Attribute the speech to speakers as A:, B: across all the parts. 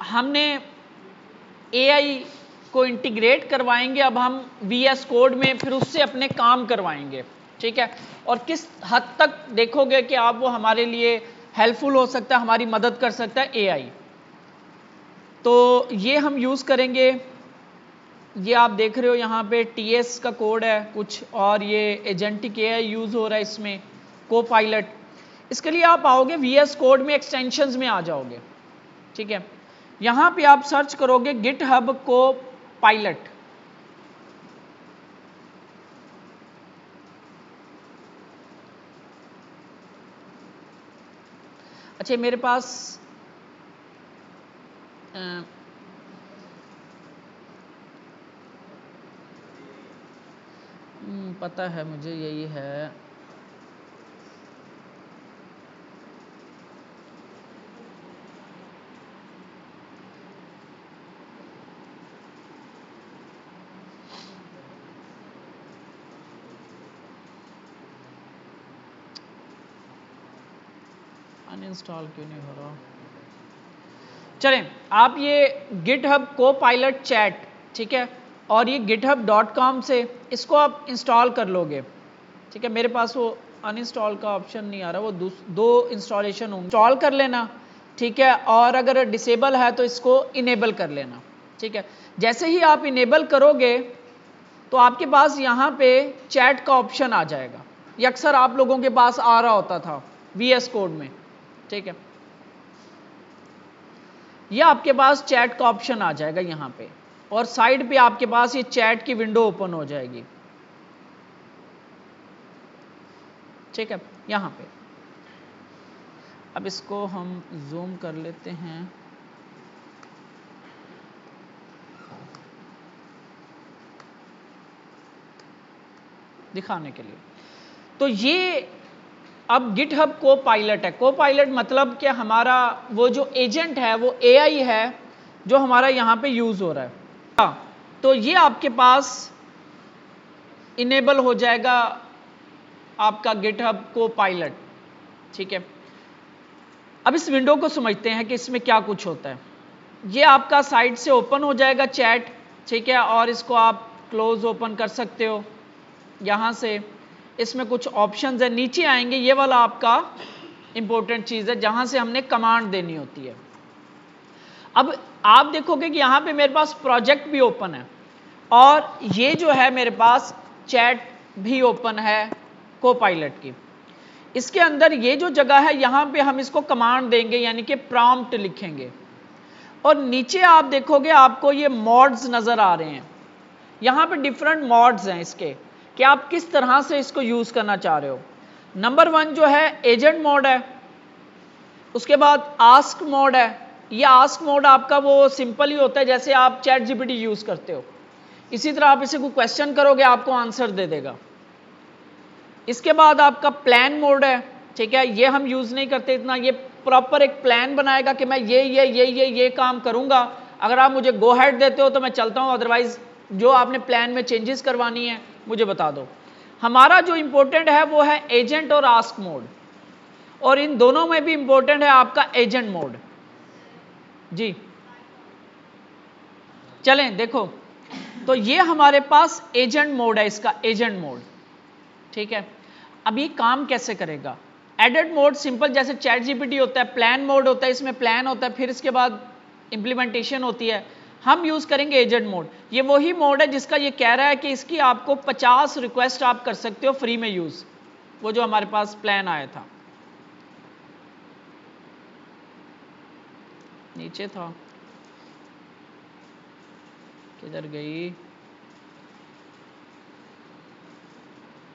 A: हमने AI को integrate करवाएंगे, अब हम VS कोड में फिर उससे अपने काम करवाएंगे, ठीक है। और किस हद तक देखोगे कि आप वो हमारे लिए हेल्पफुल हो सकता है, हमारी मदद कर सकता है AI। तो ये हम यूज़ करेंगे। ये आप देख रहे हो यहाँ पे TS का कोड है कुछ, और ये एजेंटिक AI यूज़ हो रहा है इसमें, कोपायलट। इसके लिए आप आओगे VS कोड में, एक्सटेंशंस में आ जाओगे, ठीक है। यहाँ पे आप सर्च करोगे GitHub कोपायलट। अच्छा, मेरे पास पता है मुझे, यही है। अनइंस्टॉल क्यों नहीं हो रहा? चलें, आप ये GitHub कोपायलट चैट, ठीक है, और ये github.com से इसको आप इंस्टॉल कर लोगे, ठीक है। मेरे पास वो अनइंस्टॉल का ऑप्शन नहीं आ रहा, वो दो इंस्टॉलेशन होंगे, इंस्टॉल कर लेना, ठीक है। और अगर डिसेबल है तो इसको इनेबल कर लेना, ठीक है। जैसे ही आप इनेबल करोगे तो आपके पास यहाँ पे चैट का ऑप्शन आ जाएगा। ये अक्सर आप लोगों के पास आ रहा होता था VS कोड में, ठीक है। ये आपके पास चैट का ऑप्शन आ जाएगा यहाँ पे, और साइड पे आपके पास ये चैट की विंडो ओपन हो जाएगी, ठीक है, यहाँ पे। अब इसको हम जूम कर लेते हैं। दिखाने के लिए तो ये अब GitHub कोपायलट है। कोपायलट मतलब कि हमारा वो जो एजेंट है वो AI है जो हमारा यहाँ पे यूज हो रहा है। तो ये आपके पास इनेबल हो जाएगा आपका GitHub कोपायलट, ठीक है। अब इस विंडो को समझते हैं कि इसमें क्या कुछ होता है। ये आपका साइड से ओपन हो जाएगा चैट, ठीक है, और इसको आप क्लोज ओपन कर सकते हो यहाँ से। इसमें कुछ ऑप्शंस है, नीचे आएंगे, ये वाला आपका इंपॉर्टेंट चीज़ है जहाँ से हमने कमांड देनी होती है। अब आप देखोगे कि यहाँ पे मेरे पास प्रोजेक्ट भी ओपन है, और ये जो है मेरे पास चैट भी ओपन है कोपायलट की। इसके अंदर ये जो जगह है यहाँ पे हम इसको कमांड देंगे, यानी कि प्रॉम्प्ट लिखेंगे। और नीचे आप देखोगे आपको ये मॉड्स नज़र आ रहे हैं। यहाँ पे डिफरेंट मॉड्स हैं इसके, कि आप किस तरह से इसको यूज़ करना चाह रहे हो। नंबर 1 जो है एजेंट मोड है, उसके बाद आस्क मोड है। ये आस्क मोड आपका वो सिंपल ही होता है जैसे आप चैट GPT यूज़ करते हो, इसी तरह आप इसे कोई क्वेश्चन करोगे आपको आंसर दे देगा। इसके बाद आपका प्लान मोड है, ठीक है, ये हम यूज़ नहीं करते इतना। ये प्रॉपर एक प्लान बनाएगा कि मैं ये काम करूँगा, अगर आप मुझे गो हेड देते हो तो मैं चलता हूँ, अदरवाइज जो आपने प्लान में चेंजेस करवानी है मुझे बता दो। हमारा जो इम्पोर्टेंट है वो है एजेंट और आस्क मोड, और इन दोनों में भी इम्पोर्टेंट है आपका एजेंट मोड। जी चलें देखो, तो ये हमारे पास एजेंट मोड है, इसका एजेंट मोड, ठीक है। अब ये काम कैसे करेगा? एडिट मोड सिंपल जैसे चैट GPT होता है, प्लान मोड होता है, इसमें प्लान होता है, फिर इसके बाद इंप्लीमेंटेशन होती है। हम यूज करेंगे एजेंट मोड। ये वही मोड है जिसका ये कह रहा है कि इसकी आपको 50 रिक्वेस्ट आप कर सकते हो फ्री में यूज, वो जो हमारे पास प्लान आया था। नीचे था, किधर गई?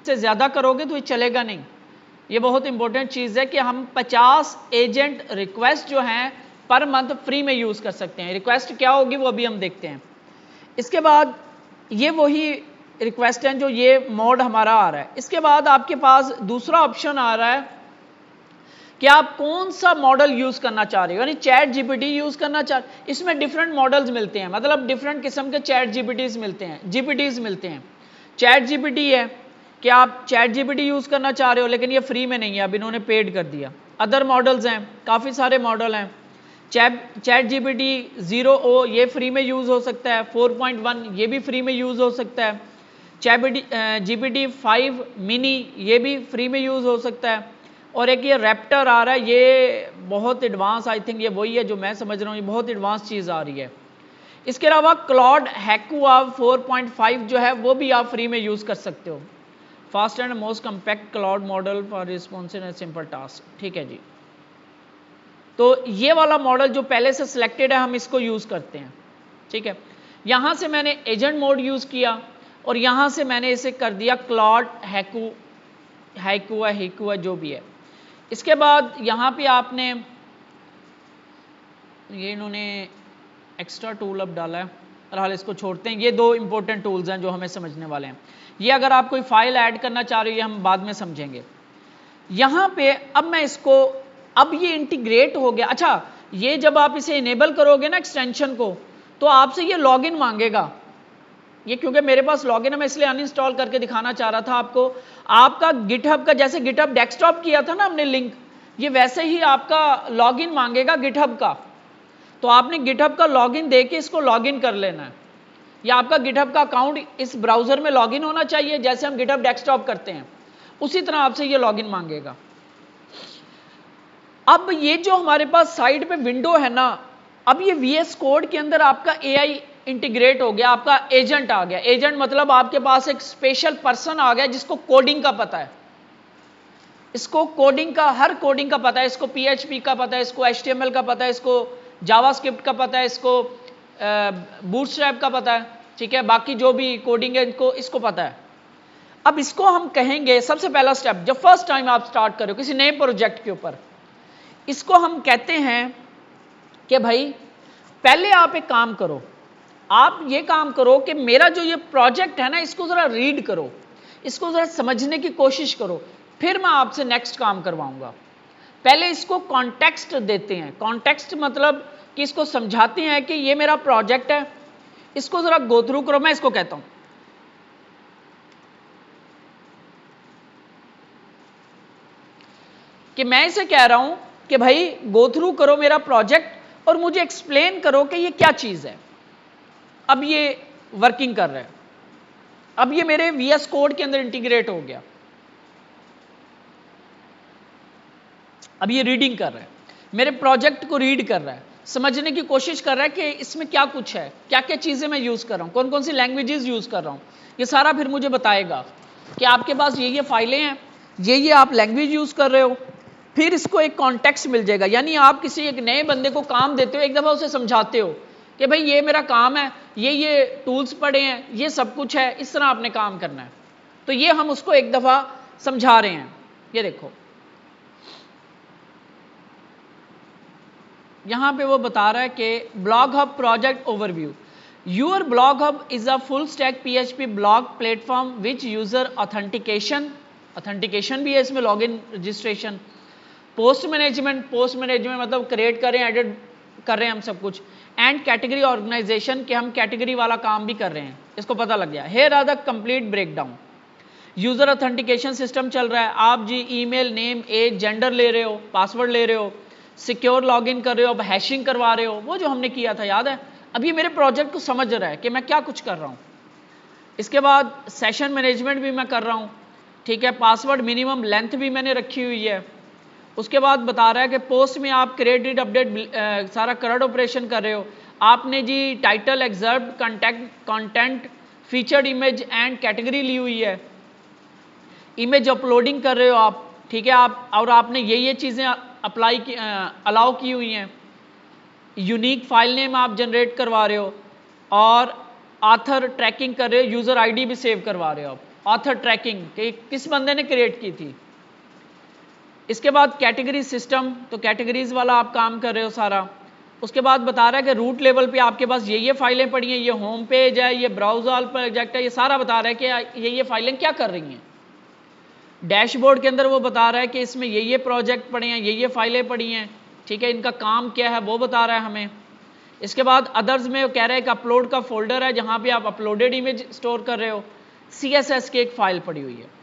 A: से ज्यादा करोगे तो ये चलेगा नहीं। ये बहुत इंपॉर्टेंट चीज है कि हम 50 एजेंट रिक्वेस्ट जो हैं पर मंथ फ्री में यूज कर सकते हैं। रिक्वेस्ट क्या होगी वो अभी हम देखते हैं। इसके बाद ये वही रिक्वेस्ट है जो ये मोड हमारा आ रहा है। इसके बाद आपके पास दूसरा ऑप्शन आ रहा है कि आप कौन सा मॉडल यूज करना चाह रहे हो, यानी चैट GPT यूज करना चाह रहे हो। इसमें डिफरेंट मॉडल्स मिलते हैं, मतलब डिफरेंट किस्म के चैट GPTs मिलते हैं, GPTs मिलते हैं। चैट GPT है कि आप चैट GPT यूज करना चाह रहे हो, लेकिन ये फ्री में नहीं है, अब इन्होंने पेड कर दिया। अदर मॉडल्स हैं, काफ़ी सारे मॉडल हैं, चैट जीपीटी 0o ये फ्री में यूज़ हो सकता है, 4.1 ये भी फ्री में यूज़ हो सकता है, चैट जीपीटी 5 मिनी ये भी फ्री में यूज़ हो सकता है, और एक ये रैप्टर आ रहा है, ये बहुत एडवांस, आई थिंक ये वही है जो मैं समझ रहा हूँ, ये बहुत एडवांस चीज़ आ रही है। इसके अलावा क्लॉड हैकू आप 4.5 जो है वो भी आप फ्री में यूज़ कर सकते हो। Fast and most compact cloud model for responsive and simple task, ठीक है जी। तो ये वाला मॉडल जो पहले से सिलेक्टेड है हम इसको यूज़ करते हैं, ठीक है। यहाँ से मैंने एजेंट मोड यूज़ किया और यहाँ से मैंने इसे कर दिया क्लॉड हैकू है जो भी है। इसके बाद यहाँ पे आपने ये इन्होंने एक्स्ट्रा टूल अब डाला है, फिलहाल इसको छोड़ते हैं। ये दो इंपॉर्टेंट टूल्स हैं जो हमें समझने वाले हैं। ये अगर आप कोई फाइल ऐड करना चाह रहे हो ये हम बाद में समझेंगे। यहाँ पे अब मैं इसको, अब ये इंटीग्रेट हो गया। अच्छा, ये जब आप इसे इनेबल करोगे ना एक्सटेंशन को, तो आपसे ये लॉगिन मांगेगा। ये क्योंकि मेरे पास लॉगिन है मैं इसलिए अनइंस्टॉल करके दिखाना चाह रहा था आपको। आपका गिटहब का, जैसे गिटहब डेस्कटॉप किया था ना हमने लिंक, ये वैसे ही आपका लॉगिन मांगेगा गिटहब का। तो आपने गिटहब का लॉगिन देके इसको लॉगिन कर लेना है, या आपका गिटहब का अकाउंट इस ब्राउजर में लॉगिन होना चाहिए, जैसे हम गिटहब डेस्कटॉप करते हैं उसी तरह आपसे ये लॉगिन मांगेगा। अब ये जो हमारे पास साइड पे विंडो है ना, अब ये VS कोड के अंदर आपका AI इंटीग्रेट हो गया, आपका एजेंट आ गया। एजेंट मतलब आपके पास एक स्पेशल पर्सन आ गया जिसको कोडिंग का पता है, इसको कोडिंग का, हर कोडिंग का पता है, इसको PHP का पता है, इसको HTML का पता है, इसको जावास्क्रिप्ट का पता है, इसको बूटस्ट्रैप का पता है, ठीक है, बाकी जो भी कोडिंग है इसको पता है। अब इसको हम कहेंगे, सबसे पहला स्टेप जब फर्स्ट टाइम आप स्टार्ट करो किसी नए प्रोजेक्ट के ऊपर, इसको हम कहते हैं कि भाई पहले आप एक काम करो, आप ये काम करो कि मेरा जो ये प्रोजेक्ट है ना इसको ज़रा रीड करो, इसको ज़रा समझने की कोशिश करो, फिर मैं आपसे नेक्स्ट काम करवाऊंगा। पहले इसको कॉन्टेक्स्ट देते हैं। कॉन्टेक्स्ट मतलब कि इसको समझाते हैं कि ये मेरा प्रोजेक्ट है, इसको ज़रा गो थ्रू करो। मैं इसको कहता हूं कि मैं इसे कह रहा हूं कि भाई गो थ्रू करो मेरा प्रोजेक्ट और मुझे एक्सप्लेन करो कि ये क्या चीज़ है। अब ये वर्किंग कर रहा है, अब ये मेरे VS कोड के अंदर इंटीग्रेट हो गया, अब ये रीडिंग कर रहा है, मेरे प्रोजेक्ट को रीड कर रहा है, समझने की कोशिश कर रहा है कि इसमें क्या कुछ है, क्या क्या चीज़ें मैं यूज़ कर रहा हूँ, कौन कौन सी लैंग्वेजेस यूज़ कर रहा हूँ। ये सारा फिर मुझे बताएगा कि आपके पास ये फाइलें हैं, ये आप लैंग्वेज यूज़ कर रहे हो। फिर इसको एक कॉन्टेक्स्ट मिल जाएगा, यानी आप किसी एक नए बंदे को काम देते हो, एक दफ़ा उसे समझाते हो कि भाई ये मेरा काम है, ये टूल्स पड़े हैं, ये सब कुछ है, इस तरह आपने काम करना है। तो ये हम उसको एक दफ़ा समझा रहे हैं। ये देखो यहाँ पे वो बता रहा है कि blog hub project overview. Your blog hub is a full stack PHP blog platform which user authentication भी है इसमें, लॉगिन रजिस्ट्रेशन, पोस्ट मैनेजमेंट मतलब क्रिएट करें, एडिट कर रहे हैं हम सब कुछ, एंड कैटेगरी ऑर्गेनाइजेशन के हम कैटेगरी वाला काम भी कर रहे हैं, इसको पता लग गया। Here are the complete breakdown. User authentication system चल रहा है, आप जी ईमेल, नेम, एज, जेंडर ले रहे हो, पासवर्ड ले रहे हो, सिक्योर लॉगिन कर रहे हो, अब हैशिंग करवा रहे हो, वो जो हमने किया था याद है। अब ये मेरे प्रोजेक्ट को समझ रहा है कि मैं क्या कुछ कर रहा हूँ। इसके बाद सेशन मैनेजमेंट भी मैं कर रहा हूँ, ठीक है, पासवर्ड मिनिमम लेंथ भी मैंने रखी हुई है। उसके बाद बता रहा है कि पोस्ट में आप क्रेडिट अपडेट सारा करंट ऑपरेशन कर रहे हो, आपने जी title, excerpt, content, featured image and category ली हुई है, इमेज अपलोडिंग कर रहे हो आप, ठीक है, आप और आपने ये चीज़ें अप्लाई की, अलाउ की हुई हैं, यूनिक फाइल नेम आप जनरेट करवा रहे हो, और ऑथर ट्रैकिंग कर रहे हो, यूज़र आईडी भी सेव करवा रहे हो आप, ऑथर ट्रैकिंग कि किस बंदे ने क्रिएट की थी। इसके बाद कैटेगरी सिस्टम, तो कैटेगरीज वाला आप काम कर रहे हो सारा। उसके बाद बता रहा है कि रूट लेवल पे आपके पास ये फाइलें पड़ी हैं, ये होम पेज है, ये ब्राउज ऑल प्रोजेक्ट है, ये सारा बता रहा है कि ये फाइलें क्या कर रही हैं। डैशबोर्ड के अंदर वो बता रहा है कि इसमें ये प्रोजेक्ट पड़े हैं, ये फाइलें पड़ी हैं, ठीक है, इनका काम क्या है वो बता रहा है हमें। इसके बाद अदर्स में वो कह रहा है कि अपलोड का फोल्डर है जहाँ पे आप अपलोडेड इमेज स्टोर कर रहे हो, CSS की एक फाइल पड़ी हुई है।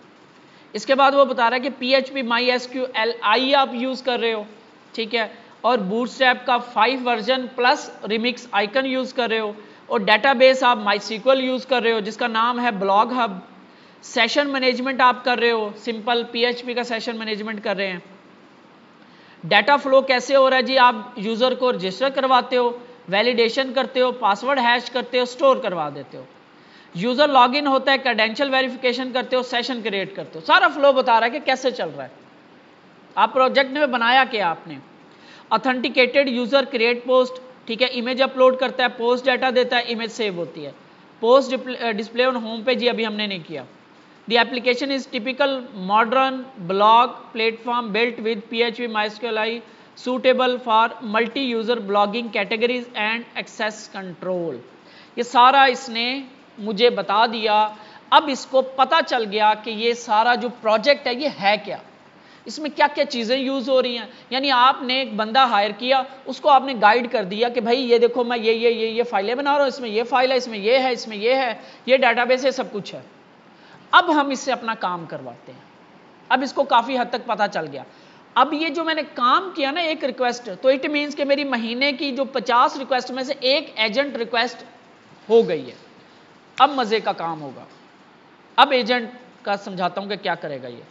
A: इसके बाद वो बता रहा है कि PHP MySQL आप यूज़ कर रहे हो, ठीक है, और बूटस्ट्रैप का 5 version plus remix icon use कर रहे हो, और डेटाबेस आप माईस्क्यूएल यूज कर रहे हो जिसका नाम है ब्लॉग हब, सेशन मैनेजमेंट आप कर रहे हो, सिंपल पीएचपी का सेशन मैनेजमेंट कर रहे हैं। डाटा फ्लो कैसे हो रहा है जी, आप यूजर को रजिस्टर करवाते हो, वैलिडेशन करते हो, पासवर्ड हैश करते हो, स्टोर करवा देते हो, यूजर लॉगिन होता है, क्रेडेंशियल वेरिफिकेशन करते हो, सेशन क्रिएट करते हो, सारा फ्लो बता रहा है कि कैसे चल रहा है। आप प्रोजेक्ट में बनाया क्या आपने, ऑथेंटिकेटेड यूजर क्रिएट पोस्ट, ठीक है, इमेज अपलोड करता है, पोस्ट डाटा देता है, इमेज सेव होती है, post display on home page, ये अभी हमने नहीं किया। The application is typical modern blog platform built with PHP MySQL suitable for multi-user blogging categories and access control। ये सारा इसने मुझे बता दिया। अब इसको पता चल गया कि ये सारा जो प्रोजेक्ट है ये है क्या, इसमें क्या क्या चीज़ें यूज़ हो रही हैं। यानी आपने एक बंदा हायर किया, उसको आपने गाइड कर दिया कि भाई ये देखो मैं ये फाइलें बना रहा हूँ, इसमें ये फाइल है, इसमें ये है, इसमें ये है, ये डाटाबेस है, सब कुछ है। अब हम इससे अपना काम करवाते हैं। अब इसको काफ़ी हद तक पता चल गया। अब ये जो मैंने काम किया ना एक रिक्वेस्ट, तो इट मीन्स कि मेरी महीने की जो 50 रिक्वेस्ट में से एक एजेंट रिक्वेस्ट हो गई है। अब मज़े का काम होगा। अब एजेंट का समझाता हूं कि क्या करेगा ये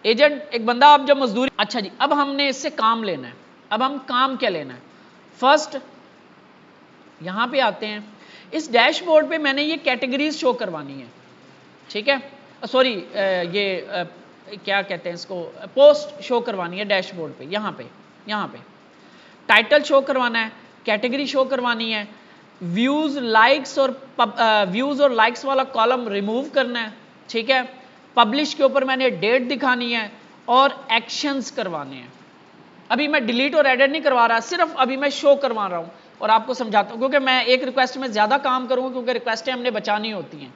A: एजेंट। एक बंदा आप जब मजदूरी, अच्छा जी, अब हमने इससे काम लेना है। अब हम काम क्या लेना है, फर्स्ट यहां पे आते हैं, इस डैशबोर्ड पे मैंने ये कैटेगरीज शो करवानी है, ठीक है, सॉरी ये क्या कहते हैं इसको, पोस्ट शो करवानी है डैशबोर्ड पे, यहाँ पे टाइटल शो करवाना है, कैटेगरी शो करवानी है, व्यूज और लाइक्स वाला कॉलम रिमूव करना है, ठीक है, पब्लिश के ऊपर मैंने डेट दिखानी है और एक्शंस करवाने हैं। अभी मैं डिलीट और एडिट नहीं करवा रहा, सिर्फ अभी मैं शो करवा रहा हूँ और आपको समझाता हूँ, क्योंकि मैं एक रिक्वेस्ट में ज़्यादा काम करूँगा क्योंकि रिक्वेस्टें हमने बचानी होती हैं।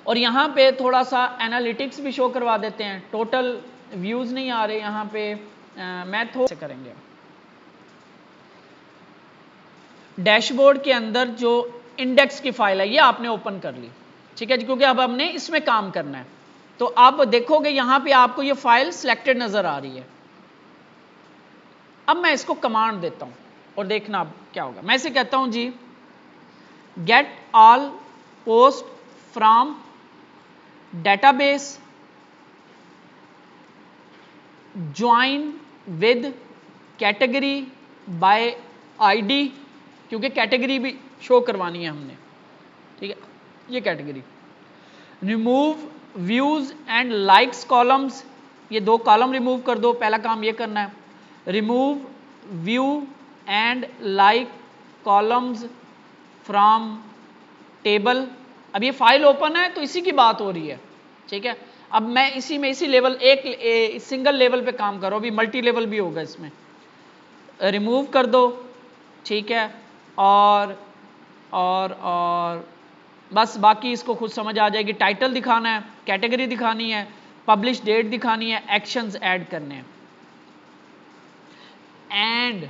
A: और यहाँ पे थोड़ा सा एनालिटिक्स भी शो करवा देते हैं। टोटल व्यूज़ नहीं आ रहे यहाँ पे, मैं थोड़ा से करेंगे। डैशबोर्ड के अंदर जो इंडेक्स की फाइल है ये आपने ओपन कर ली, ठीक है जी, क्योंकि अब हमने इसमें काम करना है। तो आप देखोगे यहाँ पे आपको ये फाइल सिलेक्टेड नज़र आ रही है। अब मैं इसको कमांड देता हूँ और देखना अब क्या होगा। मैं इसे कहता हूँ जी, get all post from database join with category by ID, क्योंकि कैटेगरी भी शो करवानी है हमने, ठीक है, ये category. Remove views and likes columns, ये दो कॉलम रिमूव कर दो, पहला काम ये करना है। Remove view and like columns from table. अब ये फाइल ओपन है तो इसी की बात हो रही है, ठीक है। अब मैं इसी लेवल एक सिंगल लेवल पे काम कर रहा हूँ, अभी मल्टी लेवल भी होगा इसमें। रिमूव कर दो, ठीक है, और बस बाकी इसको खुद समझ आ जाएगी। टाइटल दिखाना है, कैटेगरी दिखानी है, पब्लिश डेट दिखानी है, एक्शंस ऐड करने हैं, एंड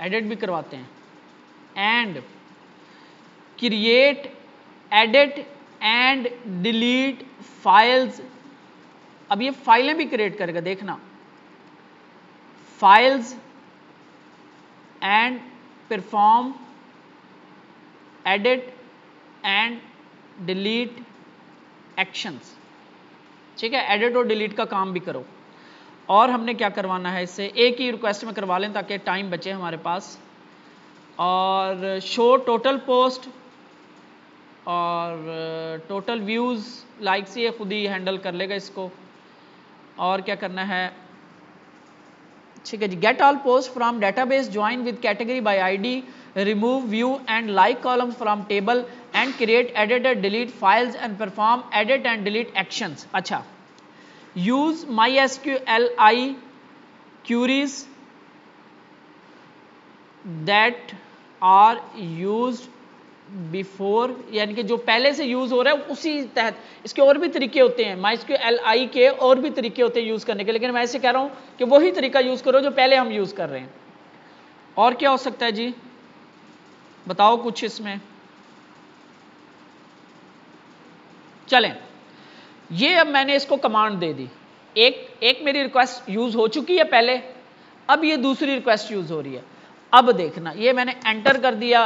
A: एडिट भी करवाते हैं, and create edit and delete files. अब ये फाइलें भी क्रिएट करेगा, देखना, files and perform edit and delete actions, ठीक है, एडिट और डिलीट का काम भी करो। और हमने क्या करवाना है, इससे एक ही रिक्वेस्ट में करवा लें ताकि टाइम बचे हमारे पास। और शो टोटल पोस्ट और टोटल व्यूज़ लाइक्स, ये खुद ही हैंडल कर लेगा इसको। और क्या करना है, ठीक है जी, get all post from database join with category by ID, remove view and like column from table, and create edit and delete files and perform edit and delete actions. अच्छा, use MySQLi queries that are used before, यानी कि जो पहले से use हो रहा है उसी तहत। इसके और भी तरीके होते हैं, MySQLi के और भी तरीके होते हैं यूज करने के, लेकिन मैं ऐसे कह रहा हूं कि वही तरीका यूज करो जो पहले हम यूज कर रहे हैं। और क्या हो सकता है जी, बताओ कुछ इसमें। चलें, ये अब मैंने इसको कमांड दे दी, एक मेरी रिक्वेस्ट यूज हो चुकी है पहले, अब ये दूसरी रिक्वेस्ट यूज हो रही है। अब देखना, ये मैंने एंटर कर दिया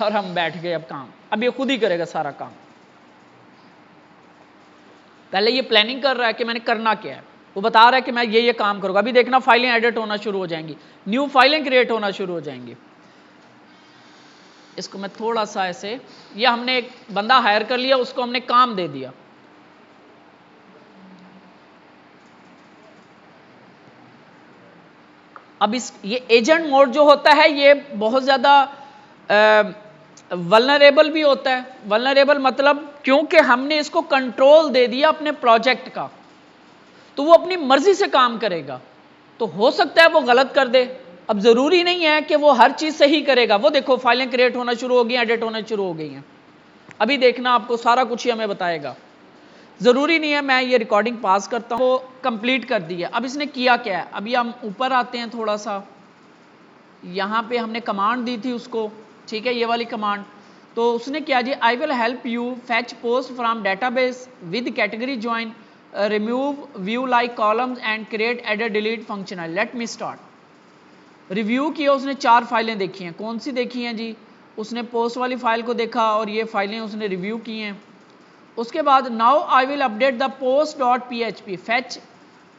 A: और हम बैठ गए अब काम, अब ये खुद ही करेगा सारा काम। पहले ये प्लानिंग कर रहा है कि मैंने करना क्या है, वो बता रहा है कि मैं ये काम करूंगा। अभी देखना फाइलें एडिट होना शुरू हो जाएंगी, न्यू फाइलें क्रिएट होना शुरू हो जाएंगी। इसको मैं थोड़ा सा ऐसे, ये हमने एक बंदा हायर कर लिया, उसको हमने काम दे दिया। अब ये एजेंट मोड जो होता है ये बहुत ज्यादा वल्नरेबल भी होता है। वल्नरेबल मतलब क्योंकि हमने इसको कंट्रोल दे दिया अपने प्रोजेक्ट का, तो वो अपनी मर्जी से काम करेगा, तो हो सकता है वो गलत कर दे। अब जरूरी नहीं है कि वो हर चीज सही करेगा। वो देखो फाइलें क्रिएट होना शुरू हो गई, एडिट होना शुरू हो गई हैं। अभी देखना आपको सारा कुछ ही हमें बताएगा, जरूरी नहीं है। मैं ये रिकॉर्डिंग पास करता हूँ, वो कंप्लीट कर दी है। अब इसने किया क्या है, अभी हम ऊपर आते हैं थोड़ा सा, यहाँ पे हमने कमांड दी थी उसको, ठीक है, ये वाली कमांड। तो उसने क्या जी, I will help you fetch post from database with category join, remove view like columns and create edit delete functional. Let me start. Review किया उसने, 4 फाइलें देखी हैं। कौन सी देखी हैं जी, उसने पोस्ट वाली फाइल को देखा और ये फाइलें उसने रिव्यू की हैं। उसके बाद now I will update the post dot PHP fetch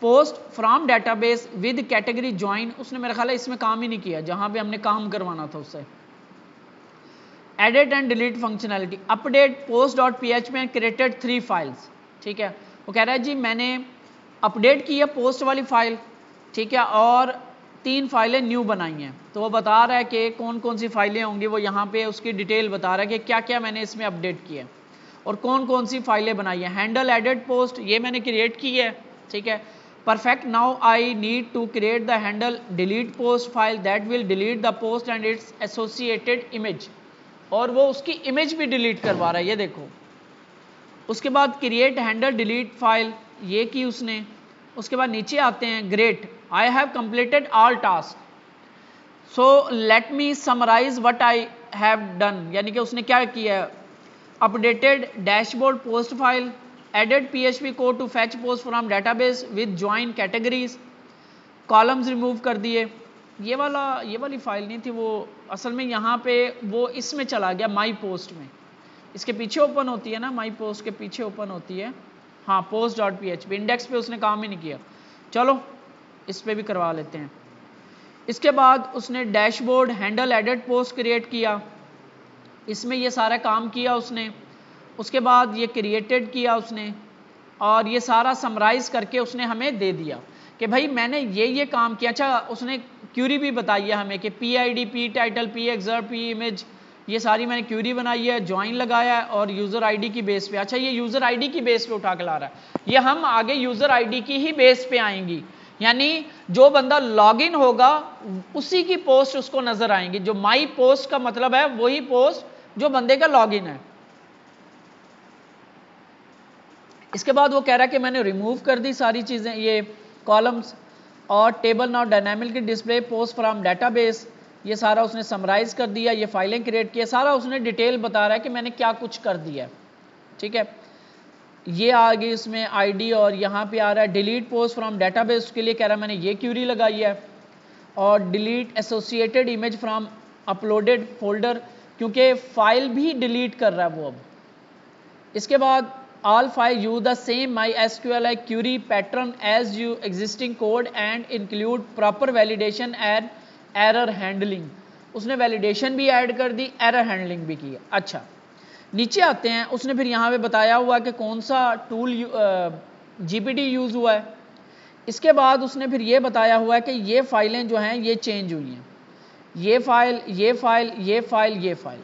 A: post from database with category join. उसने मेरा ख्याल है इसमें काम ही नहीं किया जहां पे हमने काम करवाना था उससे। Edit and delete functionality, update post dot PHP and created 3 files. ठीक है, वो कह रहा है जी मैंने अपडेट की है पोस्ट वाली फाइल, ठीक है, और 3 फाइलें न्यू बनाई हैं। तो वो बता रहा है कि कौन कौन सी फाइलें होंगी, वो यहाँ पे उसकी डिटेल बता रहा है कि क्या क्या मैंने इसमें अपडेट किया और कौन कौन सी फाइलें बनाई है। हैंडल एडिट पोस्ट ये मैंने क्रिएट की है, ठीक है। Perfect, now I need to create the handle delete post file that will delete the post and its associated image, और वो उसकी इमेज भी डिलीट करवा रहा है, ये देखो। उसके बाद क्रिएट हैंडल डिलीट फाइल ये की उसने। उसके बाद नीचे आते हैं, great, I have completed all task, so let me summarise what I have done. यानी कि उसने क्या किया, updated dashboard post file, added PHP code to fetch post from database with join categories, columns remove कर दिए। ये वाली file नहीं थी वो, असल में यहाँ पे वो इसमें चला गया माई पोस्ट में, इसके पीछे ओपन होती है ना, माई पोस्ट के पीछे ओपन होती है, हाँ, पोस्ट डॉट PHP। इंडेक्स पे उसने काम ही नहीं किया, चलो इस पे भी करवा लेते हैं। इसके बाद उसने dashboard handle edit post create किया, इसमें ये सारा काम किया उसने। उसके बाद ये क्रिएटेड किया उसने और ये सारा समराइज करके उसने हमें दे दिया कि भाई मैंने ये काम किया। अच्छा, उसने क्यूरी भी बताई है हमें कि PID, P title, P exert, P image, ये सारी मैंने क्यूरी बनाई है, ज्वाइन लगाया है और यूज़र आईडी की बेस पे। अच्छा, ये यूज़र आईडी की बेस पे उठा के ला रहा है, ये हम आगे यूज़र आईडी की ही बेस पे आएंगी, यानी जो बंदा लॉगिन होगा उसी की पोस्ट उसको नजर आएंगी। जो माई पोस्ट का मतलब है वही पोस्ट जो बंदे का लॉगिन है। इसके बाद वो कह रहा है कि मैंने रिमूव कर दी सारी चीजें, ये कॉलम्स और table now dynamically display post from database, ये सारा उसने समराइज कर दिया, ये फाइलें क्रिएट किया, सारा उसने डिटेल बता रहा है कि मैंने क्या कुछ कर दिया है। ठीक है, ये आ गई इसमें आईडी और यहाँ पे आ रहा है डिलीट पोस्ट फ्रॉम डेटाबेस, उसके लिए कह रहा है मैंने ये क्यूरी लगाई है, और delete associated image from uploaded folder, क्योंकि फाइल भी डिलीट कर रहा है वो अब। इसके बाद all file use the same MySQLi query pattern as you existing code and include proper validation and error handling। उसने वैलिडेशन भी ऐड कर दी, एरर हैंडलिंग भी की। अच्छा, नीचे आते हैं, उसने फिर यहाँ पे बताया हुआ कि कौन सा टूल GPD यूज हुआ है। इसके बाद उसने फिर ये बताया हुआ है कि ये फाइलें जो हैं ये चेंज हुई हैं, ये फाइल, ये फाइल, ये फाइल, ये फाइल।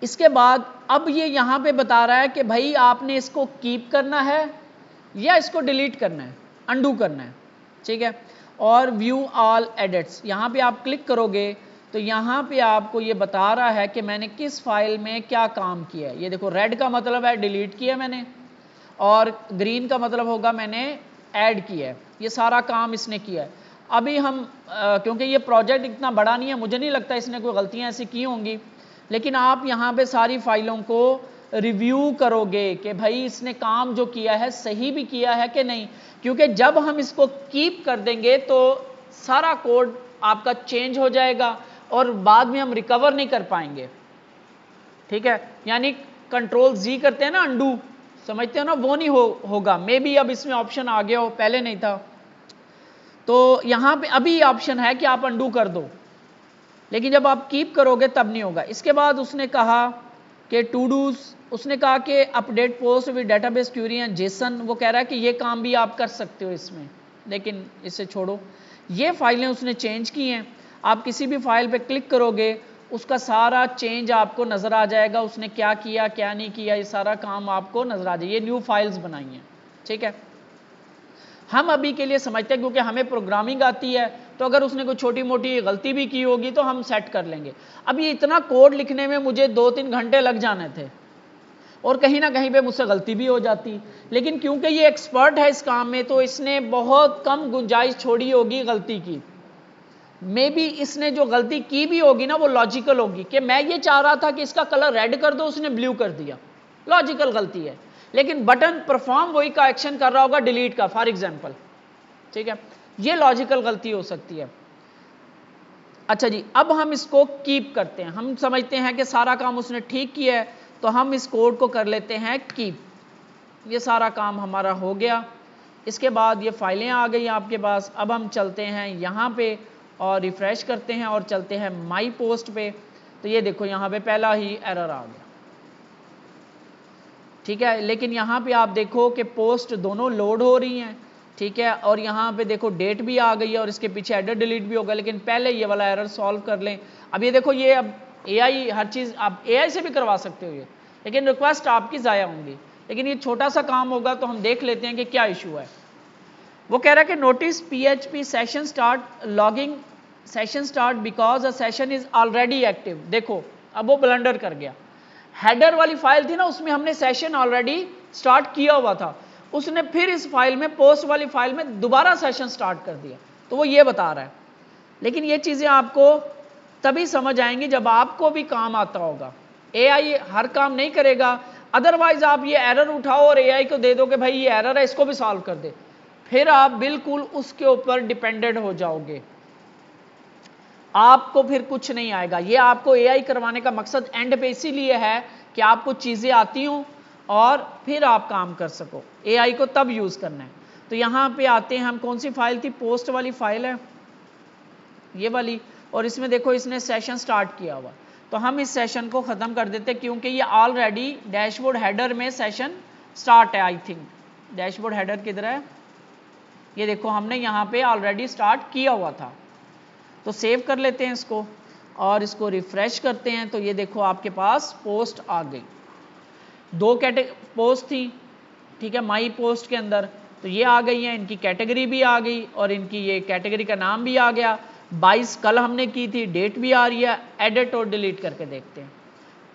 A: इसके बाद अब ये यहाँ पे बता रहा है कि भाई आपने इसको कीप करना है या इसको डिलीट करना है, अंडू करना है। ठीक है, और व्यू ऑल एडिट्स, यहाँ पे आप क्लिक करोगे तो यहाँ पे आपको ये बता रहा है कि मैंने किस फाइल में क्या काम किया है। ये देखो, रेड का मतलब है डिलीट किया मैंने और ग्रीन का मतलब होगा मैंने ऐड किया है। ये सारा काम इसने किया है। अभी हम क्योंकि ये प्रोजेक्ट इतना बड़ा नहीं है, मुझे नहीं लगता इसने कोई गलतियाँ ऐसी की होंगी, लेकिन आप यहाँ पे सारी फाइलों को रिव्यू करोगे कि भाई इसने काम जो किया है सही भी किया है कि नहीं, क्योंकि जब हम इसको कीप कर देंगे तो सारा कोड आपका चेंज हो जाएगा और बाद में हम रिकवर नहीं कर पाएंगे। ठीक है, यानी कंट्रोल जी करते हैं ना, अंडू, समझते हो ना, वो नहीं होगा। मे बी अब इसमें ऑप्शन आ गया हो, पहले नहीं था। तो यहां पे अभी ऑप्शन है कि आप अंडू कर दो, लेकिन जब आप कीप करोगे तब नहीं होगा। इसके बाद उसने कहा कि टू डूज, उसने कहा कि update post with database query and JSON, वो कह रहा है कि ये काम भी आप कर सकते हो इसमें, लेकिन इसे छोड़ो। ये फाइलें उसने चेंज की हैं, आप किसी भी फाइल पे क्लिक करोगे उसका सारा चेंज आपको नज़र आ जाएगा, उसने क्या किया क्या नहीं किया, ये सारा काम आपको नज़र आ जाएगा। ये न्यू फाइल्स बनाई हैं। ठीक है, हम अभी के लिए समझते हैं क्योंकि हमें प्रोग्रामिंग आती है, तो अगर उसने कोई छोटी मोटी गलती भी की होगी तो हम सेट कर लेंगे। अब ये इतना कोड लिखने में मुझे 2-3 घंटे लग जाने थे और कहीं ना कहीं पे मुझसे गलती भी हो जाती, लेकिन क्योंकि ये एक्सपर्ट है इस काम में तो इसने बहुत कम गुंजाइश छोड़ी होगी गलती की। मे बी इसने जो गलती की भी होगी ना वो लॉजिकल होगी कि मैं ये चाह रहा था कि इसका कलर रेड कर दो, उसने ब्लू कर दिया, लॉजिकल गलती है, लेकिन बटन परफॉर्म वही का एक्शन कर रहा होगा, डिलीट का फॉर एग्जांपल। ठीक है, ये लॉजिकल गलती हो सकती है। अच्छा जी, अब हम इसको कीप करते हैं। हम समझते हैं कि सारा काम उसने ठीक किया है, तो हम इस कोड को कर लेते हैं कीप। ये सारा काम हमारा हो गया। इसके बाद ये फाइलें आ गई आपके पास। अब हम चलते हैं यहाँ पे और रिफ्रेश करते हैं और चलते हैं माई पोस्ट पे, तो ये देखो यहाँ पे पहला ही एरर आ गया। ठीक है, लेकिन यहाँ पे आप देखो कि पोस्ट दोनों लोड हो रही हैं। ठीक है, और यहाँ पे देखो डेट भी आ गई है और इसके पीछे एडिट डिलीट भी होगा, लेकिन पहले ये वाला एरर सॉल्व कर लें। अब ये देखो, ये अब एआई हर चीज़ आप एआई से भी करवा सकते हो ये, लेकिन रिक्वेस्ट आपकी ज़ाया होंगी, लेकिन ये छोटा सा काम होगा तो हम देख लेते हैं कि क्या इशू है। वो कह रहा है कि notice PHP session start logging session start because a session is already active. देखो अब वो ब्लंडर कर गया, हेडर वाली फाइल थी ना उसमें हमने सेशन ऑलरेडी स्टार्ट किया हुआ था, उसने फिर इस फाइल में पोस्ट वाली फाइल में दोबारा सेशन स्टार्ट कर दिया, तो वो ये बता रहा है। लेकिन ये चीज़ें आपको तभी समझ आएंगी जब आपको भी काम आता होगा। एआई हर काम नहीं करेगा, अदरवाइज आप ये एरर उठाओ और एआई को दे दो कि भाई ये एरर है इसको भी सॉल्व कर दे, फिर आप बिल्कुल उसके ऊपर डिपेंडेंट हो जाओगे, आपको फिर कुछ नहीं आएगा। ये आपको एआई करवाने का मकसद एंड पे इसीलिए है कि आपको चीज़ें आती हों और फिर आप काम कर सको। एआई को तब यूज़ करना है। तो यहाँ पे आते हैं हम, कौन सी फाइल थी, पोस्ट वाली फाइल है ये वाली, और इसमें देखो इसने सेशन स्टार्ट किया हुआ, तो हम इस सेशन को ख़त्म कर देते क्योंकि ये ऑलरेडी डैशबोर्ड हेडर में सेशन स्टार्ट है। आई थिंक डैशबोर्ड हेडर किधर है, ये देखो हमने यहाँ पे ऑलरेडी स्टार्ट किया हुआ था। तो सेव कर लेते हैं इसको और इसको रिफ्रेश करते हैं, तो ये देखो आपके पास पोस्ट आ गई। 2 पोस्ट थी, ठीक है, माई पोस्ट के अंदर, तो ये आ गई है, इनकी कैटेगरी भी आ गई और इनकी ये कैटेगरी का नाम भी आ गया। 22 कल हमने की थी, डेट भी आ रही है। एडिट और डिलीट करके देखते हैं।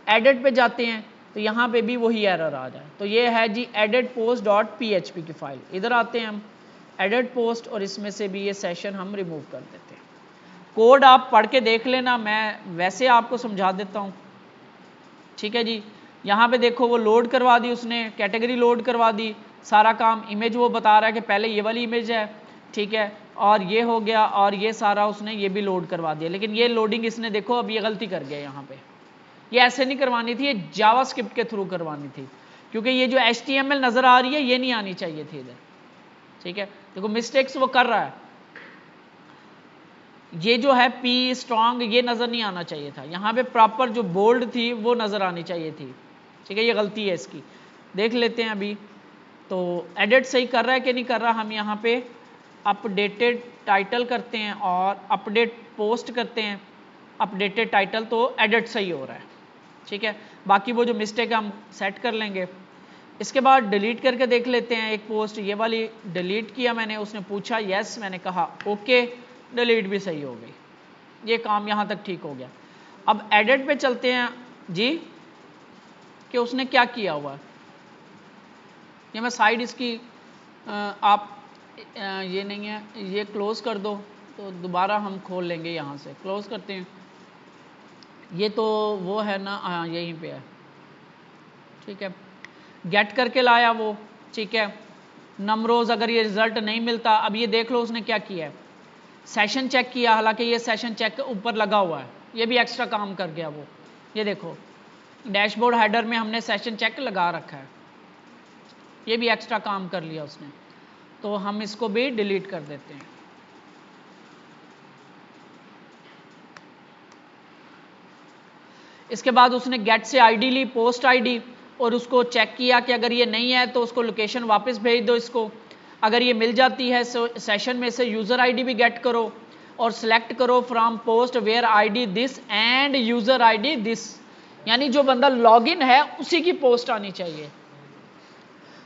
A: एडिट पे जाते हैं तो यहाँ पे भी वही एरर आ जाए, तो ये है जी edit post .php की फाइल। इधर आते हैं हम edit post और इसमें से भी ये सेशन हम रिमूव कर देते हैं। कोड आप पढ़ के देख लेना, मैं वैसे आपको समझा देता हूँ। ठीक है जी, यहाँ पे देखो वो लोड करवा दी उसने, कैटेगरी लोड करवा दी, सारा काम। इमेज वो बता रहा है कि पहले ये वाली इमेज है, ठीक है, और ये हो गया, और ये सारा उसने ये भी लोड करवा दिया। लेकिन ये लोडिंग इसने देखो अब ये गलती कर गया, यहाँ पे ये ऐसे नहीं करवानी थी, ये जावास्क्रिप्ट के थ्रू करवानी थी, क्योंकि ये जो HTML नज़र आ रही है ये नहीं आनी चाहिए थी इधर। ठीक है, देखो मिस्टेक्स वो कर रहा है, ये जो है P स्ट्रॉन्ग ये नज़र नहीं आना चाहिए था, यहाँ पे प्रॉपर जो बोल्ड थी वो नज़र आनी चाहिए थी। ठीक है, ये गलती है इसकी, देख लेते हैं अभी। तो एडिट सही कर रहा है कि नहीं कर रहा, हम यहाँ पे अपडेटेड टाइटल करते हैं और अपडेट पोस्ट करते हैं, अपडेटेड टाइटल, तो एडिट सही हो रहा है। ठीक है, बाकी वो जो मिस्टेक हम सेट कर लेंगे। इसके बाद डिलीट करके देख लेते हैं एक पोस्ट, ये वाली डिलीट किया मैंने, उसने पूछा यस, मैंने कहा ओके, डिलीट भी सही हो गई, ये काम यहाँ तक ठीक हो गया। अब एडिट पे चलते हैं जी कि उसने क्या किया हुआ है। ये मैं साइड इसकी आप ये नहीं है, ये क्लोज कर दो, तो दोबारा हम खोल लेंगे, यहाँ से क्लोज करते हैं। ये तो वो है ना, हाँ यहीं पे है, ठीक है, गेट करके लाया वो, ठीक है, नमरोज अगर ये रिजल्ट नहीं मिलता, अब ये देख लो उसने क्या किया है, सेशन चेक किया, हालांकि ये सेशन चेक ऊपर लगा हुआ है, ये भी एक्स्ट्रा काम कर गया वो, ये देखो डैशबोर्ड हेडर में हमने सेशन चेक लगा रखा है, ये भी एक्स्ट्रा काम कर लिया उसने, तो हम इसको भी डिलीट कर देते हैं। इसके बाद उसने गेट से आईडी ली, पोस्ट आईडी, और उसको चेक किया कि अगर ये नहीं है तो उसको लोकेशन वापस भेज दो इसको, अगर ये मिल जाती है सेशन में से यूज़र आईडी भी गेट करो और सिलेक्ट करो from post where ID this and user ID this, यानी जो बंदा लॉगिन है उसी की पोस्ट आनी चाहिए।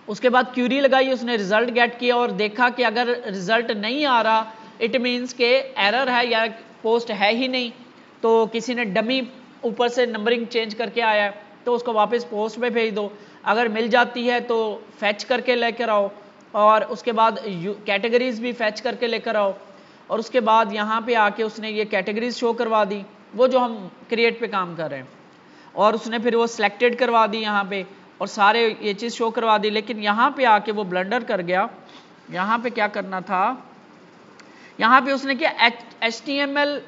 A: उसके बाद क्यूरी लगाई, उसने रिजल्ट गेट किया और देखा कि अगर रिजल्ट नहीं आ रहा इट मीन्स के एरर है या पोस्ट है ही नहीं, तो किसी ने डमी ऊपर से नंबरिंग चेंज करके आया है तो उसको वापस पोस्ट में भेज दो, अगर मिल जाती है तो फैच करके लेकर आओ, और उसके बाद कैटेगरीज भी फैच करके लेकर आओ, और उसके बाद यहाँ पे आके उसने ये कैटेगरीज शो करवा दी, वो जो हम क्रिएट पे काम कर रहे हैं, और उसने फिर वो सिलेक्टेड करवा दी यहाँ पे और सारे ये चीज़ शो करवा दी, लेकिन यहाँ पे आके वो ब्लंडर कर गया। यहाँ पे क्या करना था, यहाँ पे उसने क्या HTML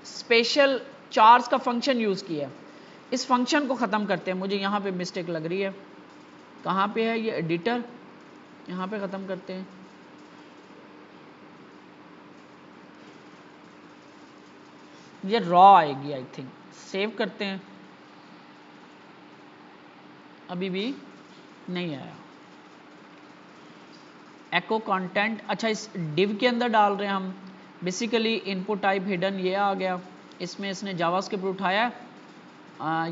A: स्पेशल चार्स का फंक्शन यूज़ किया, इस फंक्शन को ख़त्म करते हैं, मुझे यहाँ पे मिस्टेक लग रही है, कहाँ पे है ये एडिटर, यहाँ पे ख़त्म करते हैं, ये रॉ आएगी आई थिंक, सेव करते हैं, अभी भी नहीं आया, एको कंटेंट, अच्छा इस डिव के अंदर डाल रहे हैं हम, बेसिकली इनपुट टाइप हिडन ये आ गया, इसमें इसने जावास्क्रिप्ट उठाया,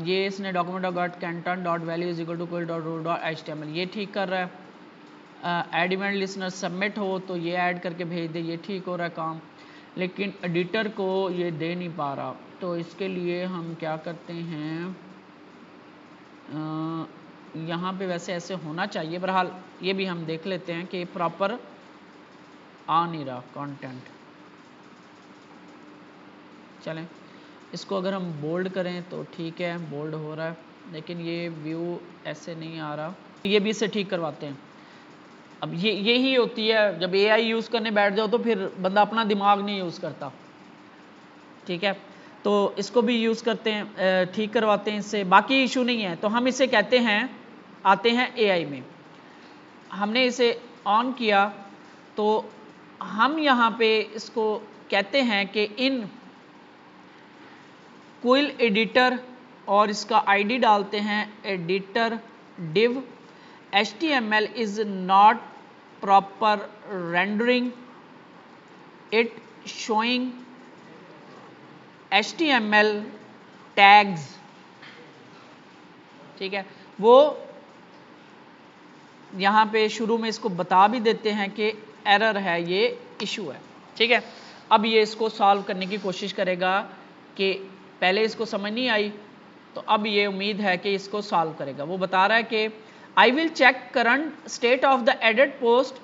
A: ये इसने document dot content dot value is equal to कोई डॉट रूट डॉट HTML ये ठीक कर रहा है, एड इवेंट लिसनर सबमिट हो तो ये ऐड करके भेज दे, ये ठीक हो रहा है काम, लेकिन एडिटर को ये दे नहीं पा रहा, तो इसके लिए हम क्या करते हैं, यहाँ पे वैसे ऐसे होना चाहिए, बहरहाल ये भी हम देख लेते हैं कि प्रॉपर आ नहीं रहा कंटेंट, चलें इसको अगर हम बोल्ड करें तो ठीक है, बोल्ड हो रहा है, लेकिन ये व्यू ऐसे नहीं आ रहा, ये भी इसे ठीक करवाते हैं। अब ये ही होती है जब AI यूज़ करने बैठ जाओ तो फिर बंदा अपना दिमाग नहीं यूज़ करता, ठीक है, तो इसको भी यूज़ करते हैं, ठीक करवाते हैं इससे, बाकी इशू नहीं है, तो हम इसे कहते हैं, आते हैं AI में, हमने इसे ऑन किया तो हम यहाँ पे इसको कहते हैं कि इन क्विल एडिटर, और इसका आईडी डालते हैं editor div HTML is not proper rendering it showing HTML tags, ठीक है, वो यहाँ पे शुरू में इसको बता भी देते हैं कि एरर है, ये इशू है, ठीक है। अब ये इसको सॉल्व करने की कोशिश करेगा कि पहले इसको समझ नहीं आई, तो अब ये उम्मीद है कि इसको सॉल्व करेगा। वो बता रहा है कि I will check current state of the edit post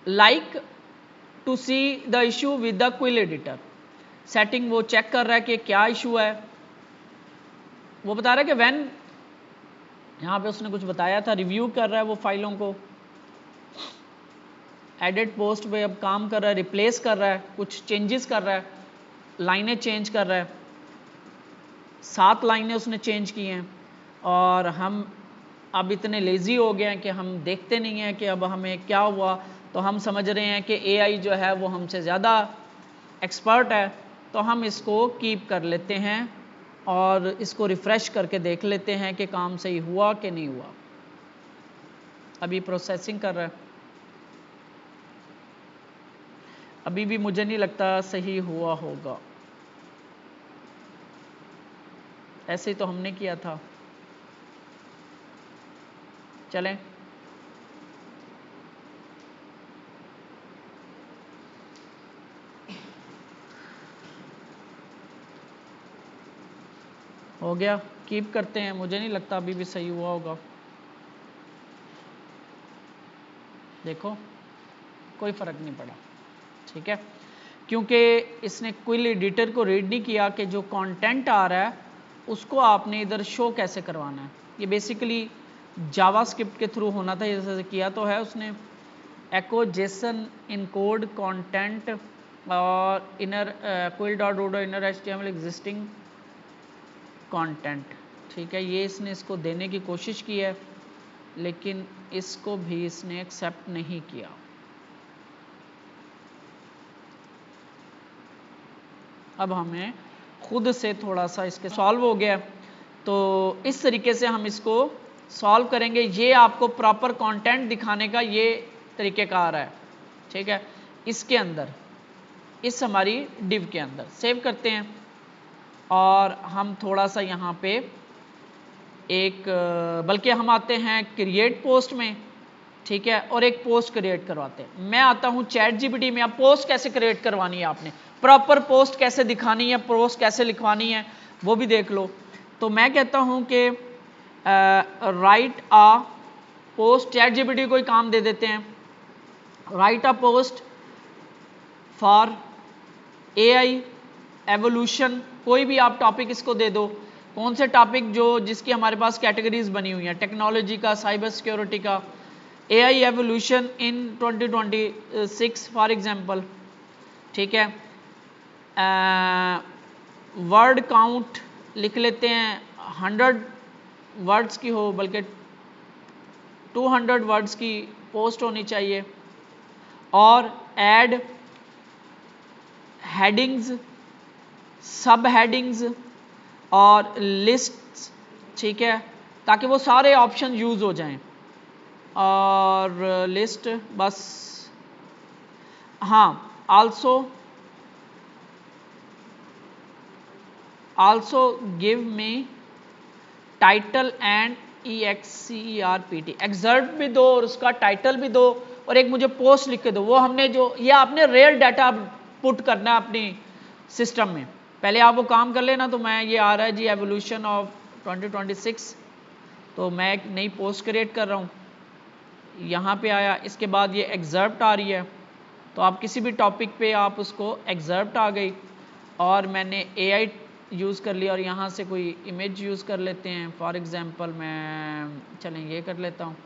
A: like to see the issue with the Quill editor, setting वो चेक कर रहा है कि क्या इशू है, वो बता रहा है कि व्हेन, यहाँ पे उसने कुछ बताया था, रिव्यू कर रहा है वो फाइलों को, एडिट पोस्ट पे अब काम कर रहा है, रिप्लेस कर रहा है, कुछ चेंजेस कर रहा है, लाइनें चेंज कर रहा है, 7 लाइनें उसने चेंज की हैं, और हम अब इतने लेज़ी हो गए हैं कि हम देखते नहीं हैं कि अब हमें क्या हुआ, तो हम समझ रहे हैं कि AI जो है वो हमसे ज़्यादा एक्सपर्ट है, तो हम इसको कीप कर लेते हैं और इसको रिफ़्रेश करके देख लेते हैं कि काम सही हुआ कि नहीं हुआ। अभी प्रोसेसिंग कर रहा है, अभी भी मुझे नहीं लगता सही हुआ होगा, ऐसे ही तो हमने किया था। चलें, हो गया, कीप करते हैं, मुझे नहीं लगता अभी भी सही हुआ होगा। देखो कोई फ़र्क नहीं पड़ा, ठीक है, क्योंकि इसने क्विल एडिटर को रीड नहीं किया कि जो कंटेंट आ रहा है उसको आपने इधर शो कैसे करवाना है। ये बेसिकली जावास्क्रिप्ट के थ्रू होना था, जैसे किया तो है उसने, एको जेसन इनकोड कंटेंट और इनर क्विल डॉट रोडो इनर एचटीएमएल एग्जिस्टिंग कंटेंट। ठीक है, ये इसने इसको देने की कोशिश की है, लेकिन इसको भी इसने एक्सेप्ट नहीं किया। अब हमें खुद से थोड़ा सा इसके सॉल्व हो गया, तो इस तरीके से हम इसको सॉल्व करेंगे। ये आपको प्रॉपर कंटेंट दिखाने का ये तरीक़ेकार है। ठीक है, इसके अंदर, इस हमारी डिव के अंदर सेव करते हैं और हम थोड़ा सा यहाँ पे एक, बल्कि हम आते हैं क्रिएट पोस्ट में। ठीक है, और एक पोस्ट क्रिएट करवाते हैं। मैं आता हूँ चैट जीपीटी में। अब पोस्ट कैसे क्रिएट करवानी है, आपने प्रॉपर पोस्ट कैसे दिखानी है, पोस्ट कैसे लिखवानी है, वो भी देख लो। तो मैं कहता हूँ कि राइट आ पोस्ट, चैट जीपीटी कोई काम दे देते हैं, right a post for AI evolution, कोई भी आप टॉपिक इसको दे दो, कौन से टॉपिक जो जिसकी हमारे पास कैटेगरीज बनी हुई हैं, टेक्नोलॉजी का, साइबर सिक्योरिटी का, AI evolution in 2026 for example. ठीक है, वर्ड काउंट लिख लेते हैं, 100 वर्ड्स की हो, बल्कि 200 वर्ड्स की पोस्ट होनी चाहिए, और ऐड हेडिंग्स, सब हेडिंग्स और लिस्ट्स। ठीक है, ताकि वो सारे ऑप्शन यूज हो जाएं, और लिस्ट बस। हाँ, also give me title and EXCERPT, exert भी दो और उसका टाइटल भी दो, और एक मुझे पोस्ट लिख के दो। वो हमने जो, ये आपने रियल डाटा पुट करना है अपनी सिस्टम में, पहले आप वो काम कर लेना। तो मैं, ये आ रहा है जी एवोल्यूशन ऑफ 2026, तो मैं एक नई पोस्ट क्रिएट कर रहा हूँ, यहाँ पे आया, इसके बाद ये एक्सर्प्ट आ रही है, तो आप किसी भी टॉपिक पे आप उसको, एक्सर्प्ट आ गई, और मैंने AI यूज़ कर लिया, और यहाँ से कोई इमेज यूज़ कर लेते हैं। फॉर एग्जांपल मैं, चलें ये कर लेता हूँ,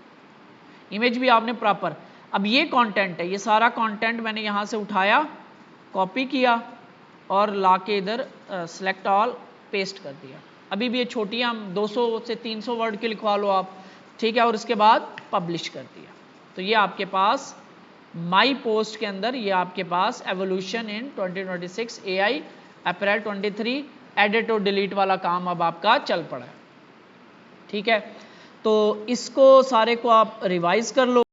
A: इमेज भी आपने प्रॉपर। अब ये कंटेंट है, ये सारा कंटेंट मैंने यहाँ से उठाया, कॉपी किया और लाके इधर सेलेक्ट ऑल पेस्ट कर दिया। अभी भी ये छोटियाँ 200 से 300 वर्ड की लिखवा लो आप। ठीक है, और उसके बाद पब्लिश कर दिया। तो ये आपके पास माई पोस्ट के अंदर, ये आपके पास एवोल्यूशन इन 2026 AI अप्रैल 23 एडिट और डिलीट वाला काम अब आपका चल पड़ा है। ठीक है, तो इसको सारे को आप रिवाइज कर लो।